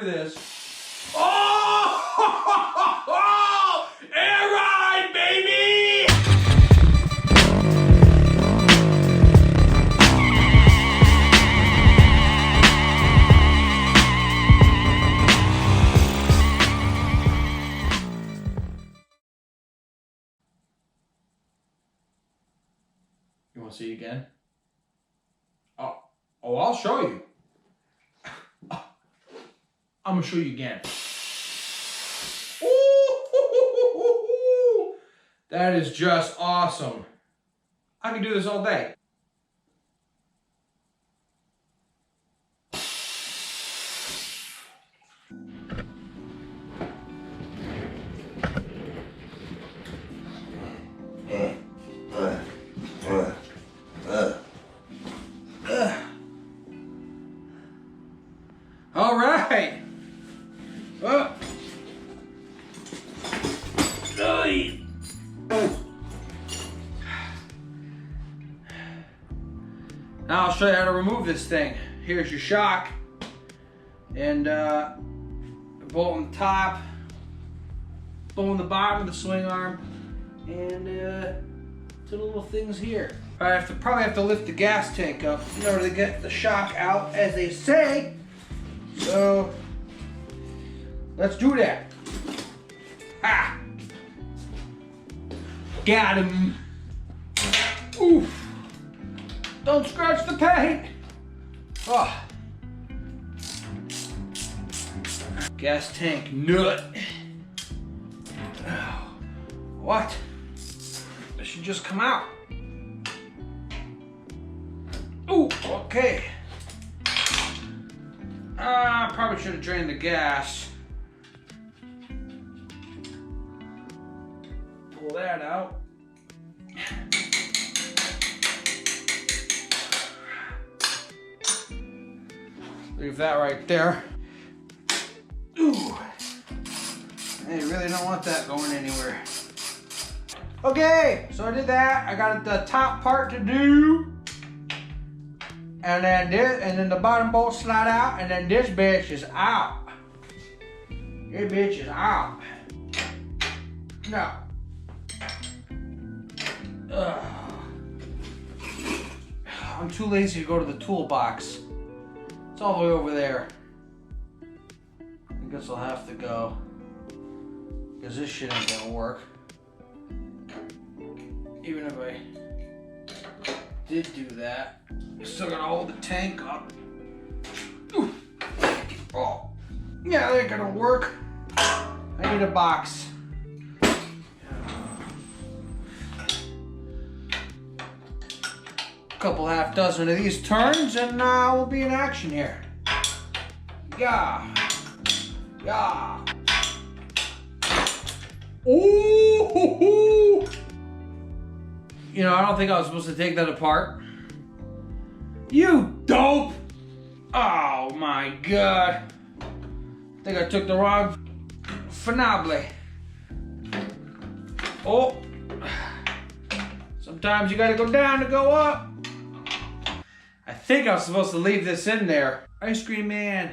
this. Oh! Air ride, baby! You want to see it again? Oh, I'll show you. I'm gonna show you again. Ooh, that is just awesome. I can do this all day. All right. Oh. Now I'll show you how to remove this thing. Here's your shock, and bolt on the top, bolt on the bottom of the swing arm, and two little things here. I probably have to lift the gas tank up in order to get the shock out, as they say. So let's do that. Ah! Got him. Oof. Don't scratch the paint. Oh. Gas tank nut. Oh. What? This should just come out. Ooh, okay. Probably should have drained the gas. Pull that out. Leave that right there. Ooh. Hey, you really don't want that going anywhere. Okay, so I did that. I got the top part to do. And then this, and then the bottom bolt slide out, and then this bitch is out. This bitch is out. No. I'm too lazy to go to the toolbox. It's all the way over there. I guess I'll have to go, because this shit ain't gonna work. Even if I did do that, I still gotta hold the tank up. Ooh. Oh, yeah, that ain't gonna work. I need a box. A couple half dozen of these turns, and we'll be in action here. Yeah, yeah. Ooh. You know, I don't think I was supposed to take that apart. You dope! Oh my god. I think I took the wrong finable. Oh. Sometimes you gotta go down to go up. I think I was supposed to leave this in there. Ice cream man.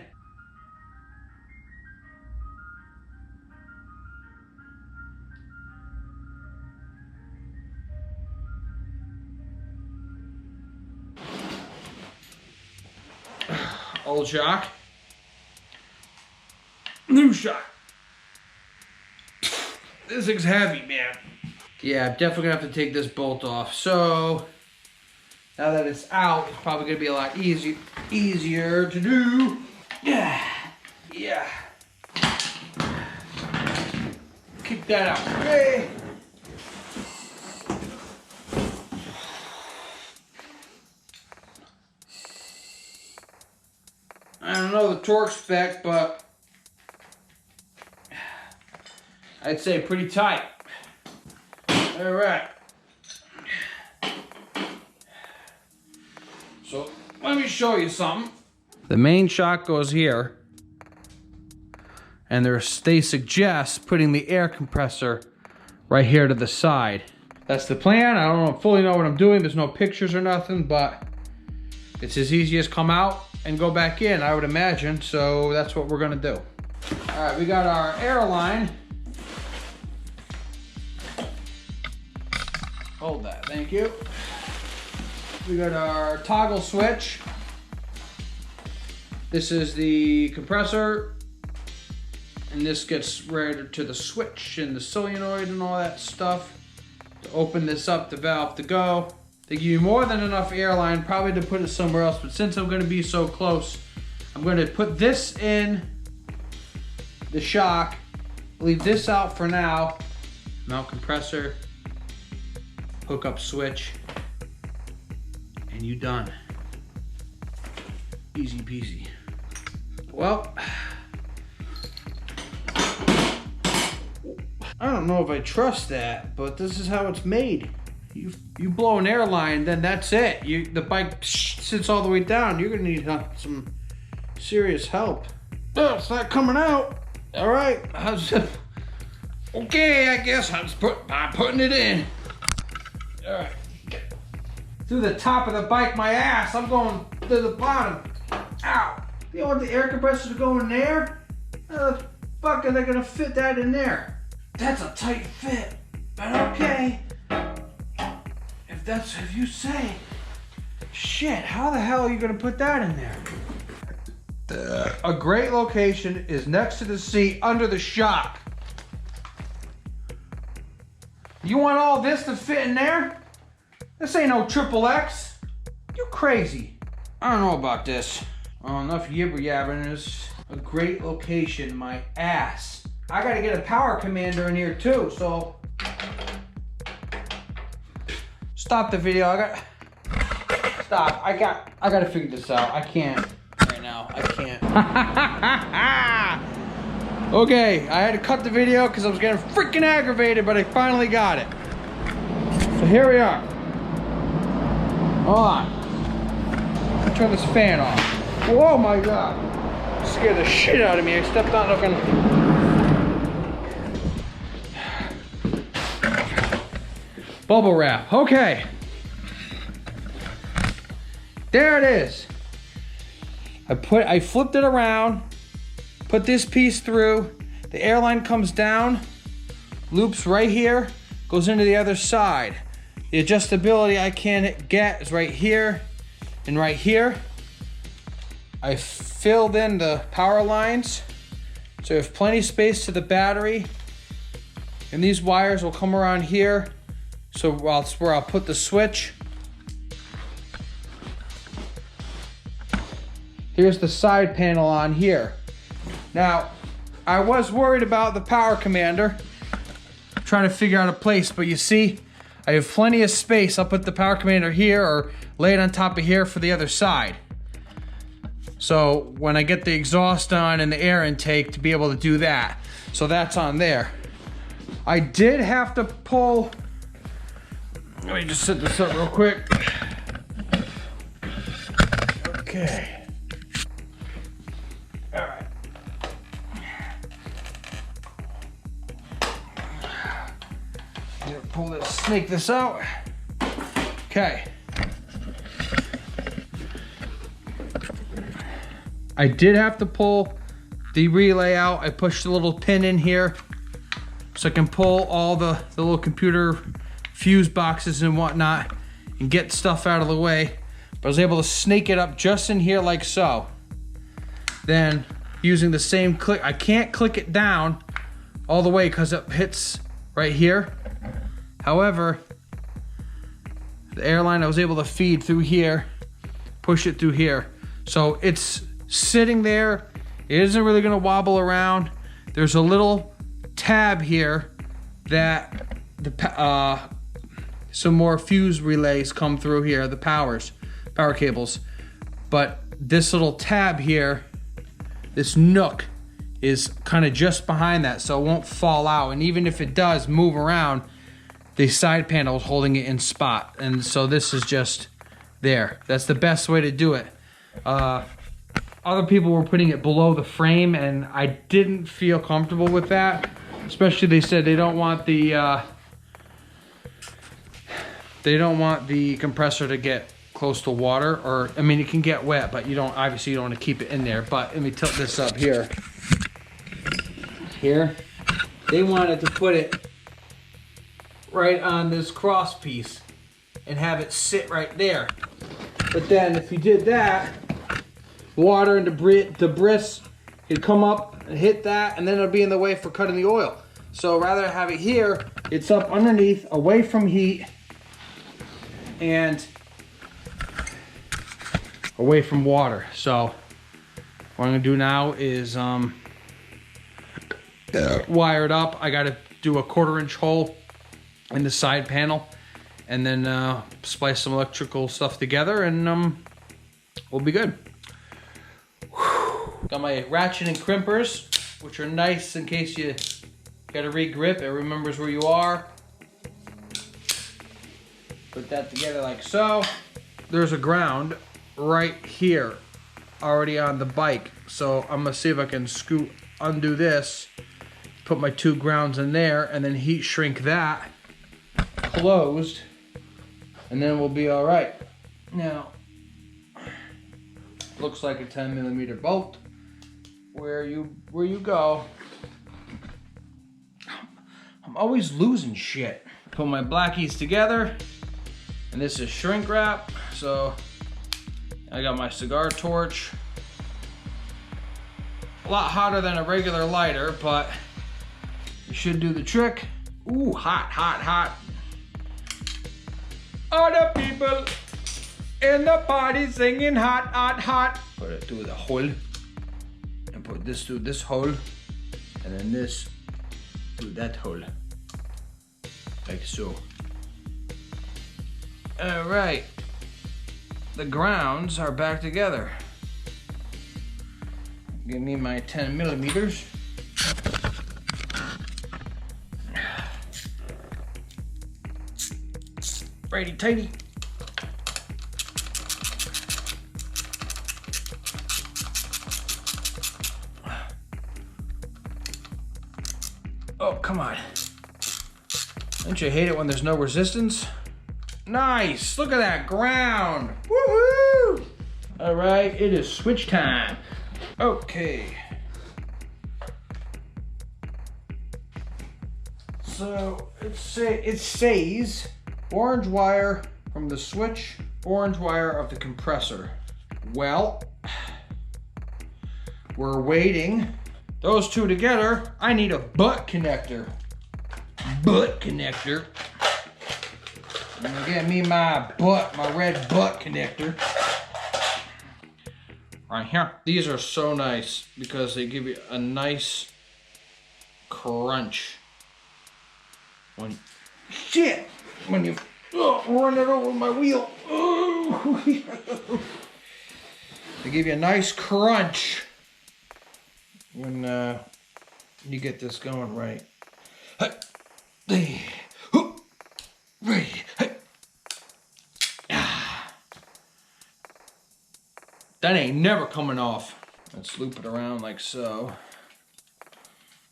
Old shock. New shock. This thing's heavy, man. Yeah, I'm definitely gonna have to take this bolt off. So now that it's out, it's probably gonna be a lot easier to do. Yeah. Yeah. Kick that out. Okay. I don't know the torque spec, but I'd say pretty tight. All right. So let me show you something. The main shock goes here, and they suggest putting the air compressor right here to the side. That's the plan. I don't fully know what I'm doing. There's no pictures or nothing, but It's as easy as come out and go back in, I would imagine. So that's what we're gonna do. All right, we got our air line. Hold that, thank you. We got our toggle switch. This is the compressor, and this gets right to the switch and the solenoid and all that stuff. To open this up, the valve to go. They give you more than enough airline, probably to put it somewhere else, but since I'm gonna be so close, I'm gonna put this in the shock, leave this out for now. Mount compressor, hook up switch, and you done. Easy peasy. Well, I don't know if I trust that, but this is how it's made. You blow an airline, then that's it. The bike sits all the way down. You're gonna need some serious help. Oh, it's not coming out. All right, okay, I guess I'm putting it in. All right, through the top of the bike, my ass. I'm going to the bottom. Ow! You know what, the air compressors are going there? How the fuck are they gonna fit that in there? That's a tight fit, but okay. If you say. Shit, how the hell are you gonna put that in there? A great location is next to the seat under the shock. You want all this to fit in there? This ain't no XXX. You crazy. I don't know about this. Oh, enough yibber yabbing. Is a great location, my ass. I gotta get a power commander in here too, so. Stop the video, stop, I gotta figure this out. I can't right now, I can't. Okay, I had to cut the video because I was getting freaking aggravated, but I finally got it. So here we are. Hold on. Let me turn this fan off. Oh my God. It scared the shit out of me. I stepped on looking. Bubble wrap. Okay. There it is. I flipped it around, put this piece through, the airline comes down, loops right here, goes into the other side. The adjustability I can get is right here and right here. I filled in the power lines, so I have plenty of space to the battery, and these wires will come around here, so that's where I'll put the switch. Here's the side panel on here. Now, I was worried about the power commander, trying to figure out a place, but you see, I have plenty of space. I'll put the power commander here or lay it on top of here for the other side. So when I get the exhaust on and the air intake to be able to do that. So that's on there. I did have to pull, let me just set this up real quick. Okay. All right. Pull this, snake this out. Okay. I did have to pull the relay out. I pushed a little pin in here so I can pull all the little computer fuse boxes and whatnot and get stuff out of the way. But I was able to snake it up just in here like so. Then using the same click, I can't click it down all the way because it hits right here. However, the airline I was able to feed through here, push it through here. So it's sitting there. It isn't really gonna wobble around. There's a little tab here that some more fuse relays come through here, the power cables. But this little tab here, this nook, is kind of just behind that, so it won't fall out. And even if it does move around, the side panel is holding it in spot. And so this is just there. That's the best way to do it. Other people were putting it below the frame, and I didn't feel comfortable with that. Especially they said they don't want the compressor to get close to water, or I mean, it can get wet, but you don't want to keep it in there. But let me tilt this up here. Here, they wanted to put it right on this cross piece and have it sit right there. But then if you did that, water and debris could come up and hit that, and then it'll be in the way for cutting the oil. So rather than have it here, it's up underneath, away from heat, and away from water. So what I'm gonna do now is wire it up. I gotta do a 1/4-inch hole in the side panel, and then splice some electrical stuff together, and we'll be good. Got my ratchet and crimpers, which are nice in case you gotta re-grip. It remembers where you are. Put that together like so. There's a ground right here already on the bike, so I'm gonna see if I can undo this, put my 2 grounds in there, and then heat shrink that closed, and then we'll be all right. Now, looks like a 10mm bolt. Where you go. I'm always losing shit. Put my blackies together, and this is shrink wrap. So I got my cigar torch. A lot hotter than a regular lighter, but it should do the trick. Ooh, hot, hot, hot. All the people in the party singing hot, hot, hot. Put it through the hole. And put this through this hole. And then this through that hole. Like so. All right. The grounds are back together. Give me my 10mm. Righty tighty. Oh, come on. Don't you hate it when there's no resistance? Nice, look at that ground. Woohoo! All right, it is switch time. Okay. So it says orange wire from the switch, orange wire of the compressor. Well, we're waiting. Those two together, I need a butt connector. Butt connector. I'm gonna get me my red butt connector. Right here. These are so nice because they give you a nice crunch. When you run it over my wheel. They give you a nice crunch when you get this going right. That ain't never coming off. Let's loop it around like so,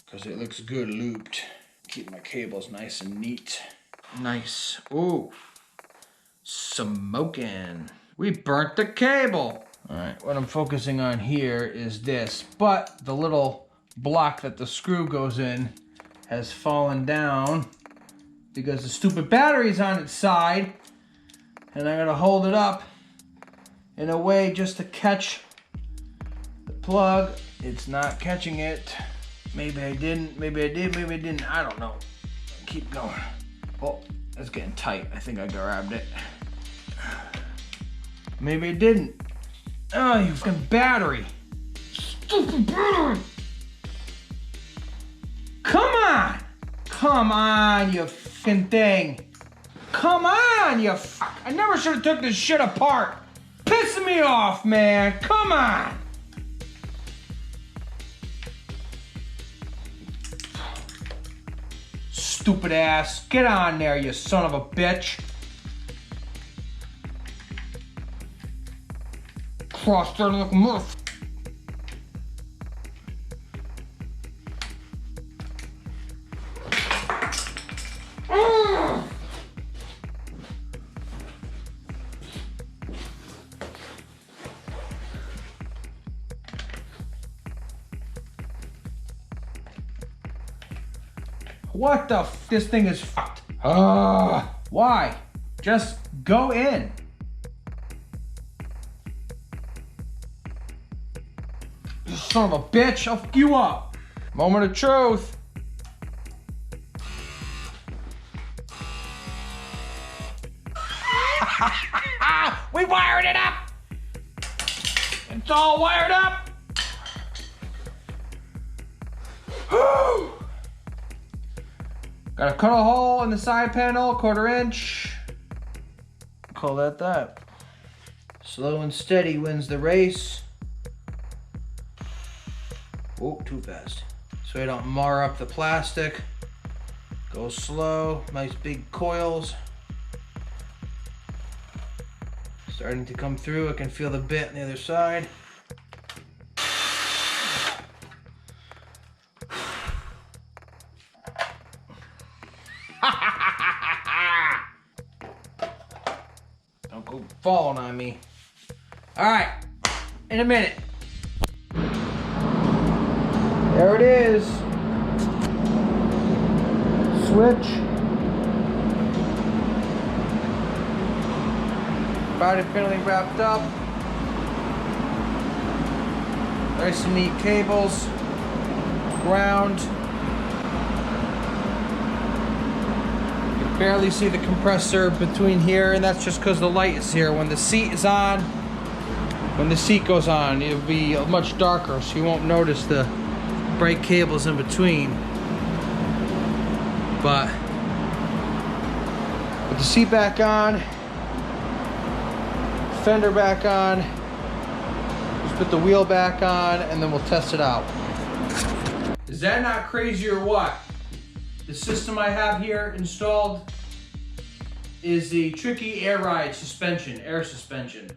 because it looks good looped. Keep my cables nice and neat. Nice. Ooh, smoking. We burnt the cable. All right, what I'm focusing on here is this, but the little block that the screw goes in has fallen down because the stupid battery's on its side, and I'm gonna hold it up in a way just to catch the plug. It's not catching it. Maybe I didn't, maybe I did, maybe I didn't, I don't know. Keep going. Oh, it's getting tight. I think I grabbed it. Maybe I didn't. Oh, you fucking battery. Stupid battery. Come on. Come on, you fucking thing. Come on, you fuck. I never should have took this shit apart. Pissing me off, man. Come on. Stupid ass. Get on there, you son of a bitch. Cross there like a motherfucker. What the f? This thing is fucked. Why? Just go in. You son of a bitch, I'll fuck you up. Moment of truth. We wired it up. It's all wired up. Gotta cut a hole in the side panel, 1/4 inch. Call that. Slow and steady wins the race. Oh, too fast. So you don't mar up the plastic. Go slow, nice big coils. Starting to come through, I can feel the bit on the other side. Don't go falling on me. All right, in a minute. There it is. Switch. About it finally wrapped up. Nice and neat cables. Ground. You can barely see the compressor between here, and that's just because the light is here. When the seat is on, when the seat goes on, it'll be much darker, so you won't notice the bright cables in between. But with the seat back on, fender back on, just put the wheel back on, and then we'll test it out. Is that not crazy or what? The system I have here installed is the Tricky Air Ride suspension, air suspension.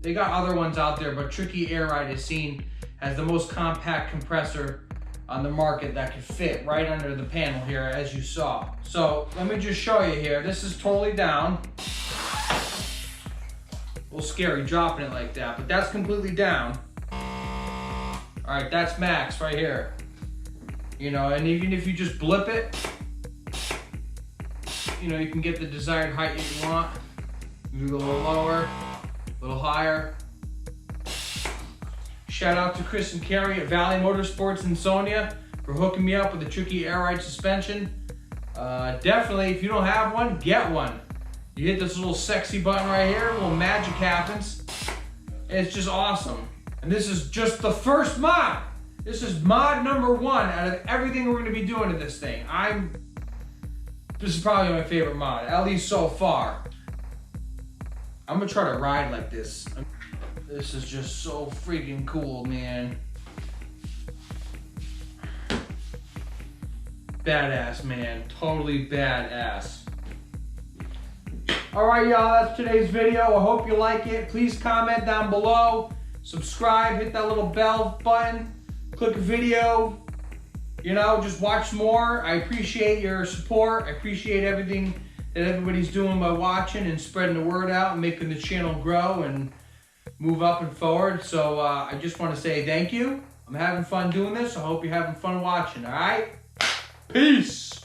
They got other ones out there, but Tricky Air Ride is seen as the most compact compressor on the market that can fit right under the panel here, as you saw. So let me just show you here. This is totally down. A little scary dropping it like that, but that's completely down. All right, that's max right here. You know, and even if you just blip it, you know, you can get the desired height that you want. Maybe a little lower, a little higher. Shout out to Chris and Carrie at Valley Motorsports in Sonia for hooking me up with the Tricky Air Ride suspension. Definitely, if you don't have one, get one. You hit this little sexy button right here, a little magic happens. And it's just awesome. And this is just the first mod. This is mod number 1 out of everything we're gonna be doing to this thing. This is probably my favorite mod, at least so far. I'm gonna try to ride like this. This is just so freaking cool, man. Badass, man, totally badass. All right, y'all, that's today's video. I hope you like it. Please comment down below, subscribe, hit that little bell button, click a video, you know, just watch more. I appreciate your support. I appreciate everything that everybody's doing by watching and spreading the word out and making the channel grow and move up and forward. So I just want to say thank you. I'm having fun doing this. I hope you're having fun watching, all right? Peace.